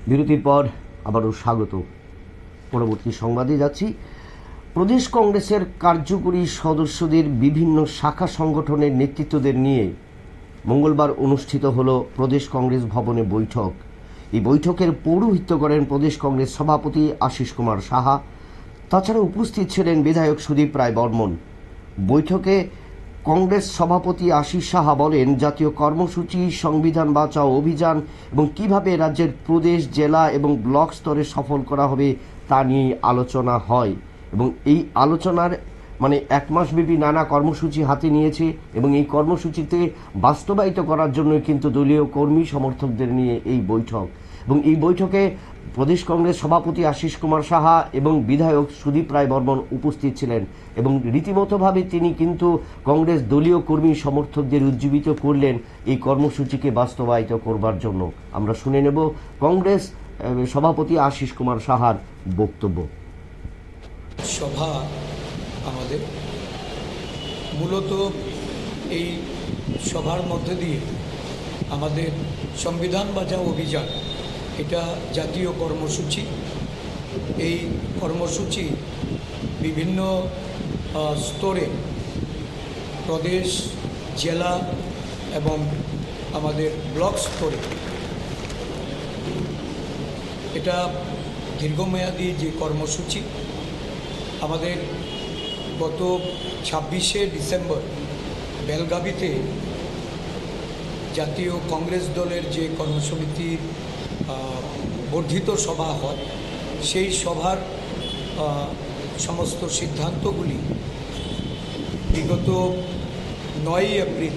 বিরতির পর আবারও স্বাগত। পরবর্তী সংবাদে যাচ্ছি। প্রদেশ কংগ্রেসের কার্যকরী সদস্যদের বিভিন্ন শাখা সংগঠনের নেতৃত্বদের নিয়ে মঙ্গলবার অনুষ্ঠিত হল প্রদেশ কংগ্রেস ভবনে বৈঠক। এই বৈঠকের পৌরোহিত্য করেন প্রদেশ কংগ্রেস সভাপতি আশিস কুমার সাহা। তাছাড়া উপস্থিত ছিলেন বিধায়ক সুদীপ রায় বর্মন। বৈঠকে কংগ্রেস সভাপতি আশিস সাহা বলেন, জাতীয় কর্মসূচি, সংবিধান বাঁচাও অভিযান এবং কিভাবে রাজ্যের প্রদেশ, জেলা এবং ব্লক স্তরে সফল করা হবে তা নিয়ে আলোচনা হয় এবং এই আলোচনার এক মাসব্যাপী নানা কর্মসূচি হাতে নিয়েছে এবং এই কর্মসূচিতে বাস্তবায়িত করার জন্য কিন্তু দলীয় কর্মী সমর্থকদের নিয়ে এই বৈঠক। এবং এই বৈঠকে প্রদেশ কংগ্রেস সভাপতি আশিস কুমার সাহা এবং বিধায়ক সুদীপ রায় বর্মন উপস্থিত ছিলেন এবং রীতিমতোভাবে তিনি কিন্তু কংগ্রেস দলীয় কর্মী সমর্থকদের উজ্জীবিত করলেন এই কর্মসূচিকে বাস্তবায়িত করবার জন্য। আমরা শুনে নেব কংগ্রেস সভাপতি আশিস কুমার সাহার বক্তব্য। সভা আমাদের মূলত এই সভার মধ্যে দিয়ে আমাদের সংবিধান বাঁচাও অভিযান, এটা জাতীয় কর্মসূচি। এই কর্মসূচি বিভিন্ন স্তরে, প্রদেশ, জেলা এবং আমাদের ব্লক স্তরে এটা দীর্ঘমেয়াদী যে কর্মসূচি। আমাদের গত 26শে ডিসেম্বর বেলগাভিতে জাতীয় কংগ্রেস দলের যে কর্মসমিতির বর্ধিত সভা হয়, সেই সভার সমস্ত সিদ্ধান্তগুলি বিগত 9ই এপ্রিল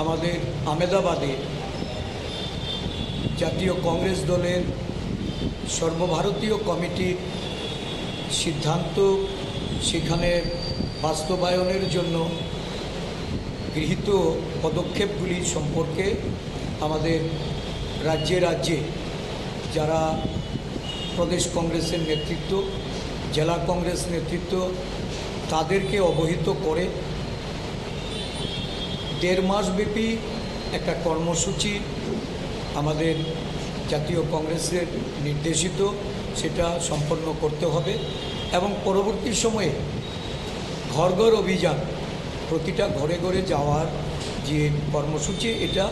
আমাদের আহমেদাবাদে জাতীয় কংগ্রেস দলের সর্বভারতীয় কমিটির সিদ্ধান্ত, সেখানে বাস্তবায়নের জন্য গৃহীত পদক্ষেপগুলি সম্পর্কে আমাদের রাজ্যে রাজ্যে যারা প্রদেশ কংগ্রেসের নেতৃত্ব, জেলা কংগ্রেস নেতৃত্ব, তাদেরকে অবহিত করে 1.5 মাসব্যাপী একটা কর্মসূচি আমাদের জাতীয় কংগ্রেসের নির্দেশিত, সেটা সম্পন্ন করতে হবে এবং পরবর্তী সময়ে ঘর ঘর অভিযান, প্রতিটা ঘরে ঘরে যাওয়ার যে কর্মসূচি, এটা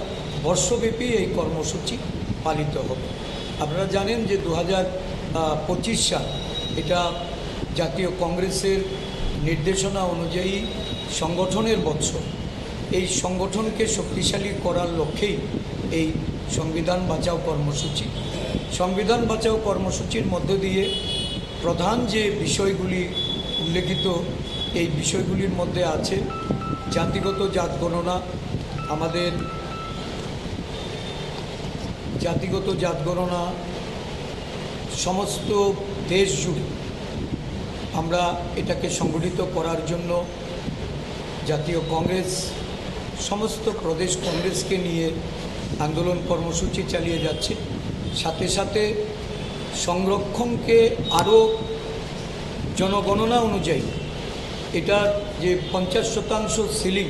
বর্ষব্যাপী এই কর্মসূচি পালিত হবে। আপনারা জানেন যে 2025 সাল এটা জাতীয় কংগ্রেসের নির্দেশনা অনুযায়ী সংগঠনের বৎসর। এই সংগঠনকে শক্তিশালী করার লক্ষ্যেই এই সংবিধান বাঁচাও কর্মসূচি। সংবিধান বাঁচাও কর্মসূচির মধ্য দিয়ে প্রধান যে বিষয়গুলি উল্লেখিত, এই বিষয়গুলির মধ্যে আছে জাতিগত জাত গণনা। আমাদের জাতিগত জাত গণনা সমস্ত দেশ জুড়ে আমরা এটাকে সংগঠিত করার জন্য জাতীয় কংগ্রেস সমস্ত প্রদেশ কংগ্রেসকে নিয়ে আন্দোলন কর্মসূচি চালিয়ে যাচ্ছে। সাথে সাথে সংরক্ষণকে আরও জনগণনা অনুযায়ী এটার যে 50% সিলিং,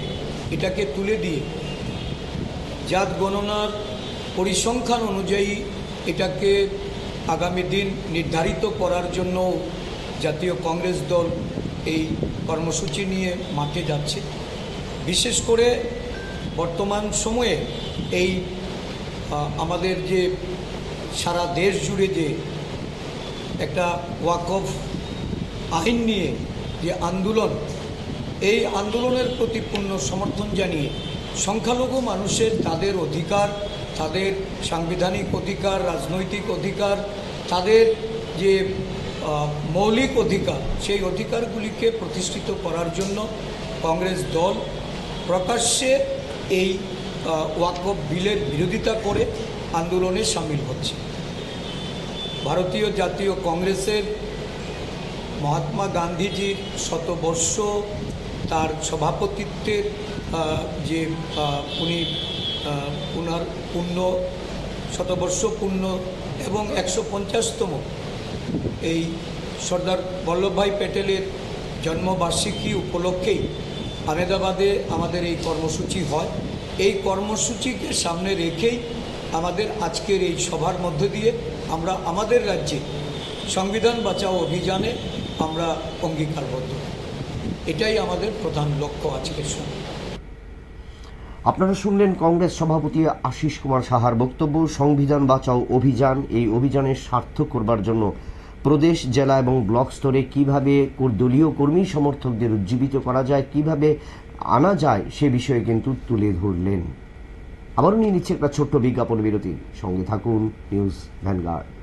এটাকে তুলে দিয়ে জাত গণনার পরিসংখ্যান অনুযায়ী এটাকে আগামী দিন নির্ধারিত করার জন্য জাতীয় কংগ্রেস দল এই কর্মসূচি নিয়ে মাঠে যাচ্ছে। বিশেষ করে বর্তমান সময়ে এই আমাদের যে সারা দেশ জুড়ে যে একটা ওয়াকফ আইন নিয়ে যে আন্দোলন, এই আন্দোলনের প্রতি পূর্ণ সমর্থন জানিয়ে সংখ্যালঘু মানুষের তাদের অধিকার, তাদের সাংবিধানিক অধিকার, রাজনৈতিক অধিকার, তাদের যে মৌলিক অধিকার, সেই অধিকারগুলিকে প্রতিষ্ঠিত করার জন্য কংগ্রেস দল প্রকাশ্যে এই ওয়াকফ বিলের বিরোধিতা করে আন্দোলনে সামিল হচ্ছে। ভারতীয় জাতীয় কংগ্রেসের মহাত্মা গান্ধীজির শতবর্ষ, তার সভাপতিত্বের যে উনি ওনার শতবর্ষ পূর্ণ এবং 150তম এই সর্দার বল্লভভাই প্যাটেলের জন্মবার্ষিকী উপলক্ষেই আহমেদাবাদে আমাদের এই কর্মসূচি হয়। এই কর্মসূচিকে সামনে রেখেই আমাদের আজকের এই সভার মধ্য দিয়ে আমরা আমাদের রাজ্যে সংবিধান বাঁচাও অভিযানে আমরা অঙ্গীকারবদ্ধ। এটাই আমাদের প্রধান লক্ষ্য আজকের সময়। আপনারা শুনলেন কংগ্রেস সভাপতি আশিস কুমার সাহার বক্তব্য। সংবিধান বাঁচাও অভিযান, এই অভিযানের সার্থক করবার জন্য প্রদেশ, জেলা এবং ব্লক স্তরে কিভাবে দলীয় কর্মী সমর্থকদের উজ্জীবিত করা যায়, কিভাবে আনা যায়, সে বিষয়ে কিন্তু তুলে ধরলেন। আবারও নিয়ে নিচ্ছে একটা ছোট্ট বিজ্ঞাপন বিরতি। সঙ্গে থাকুন নিউজ ভ্যানগার্ড।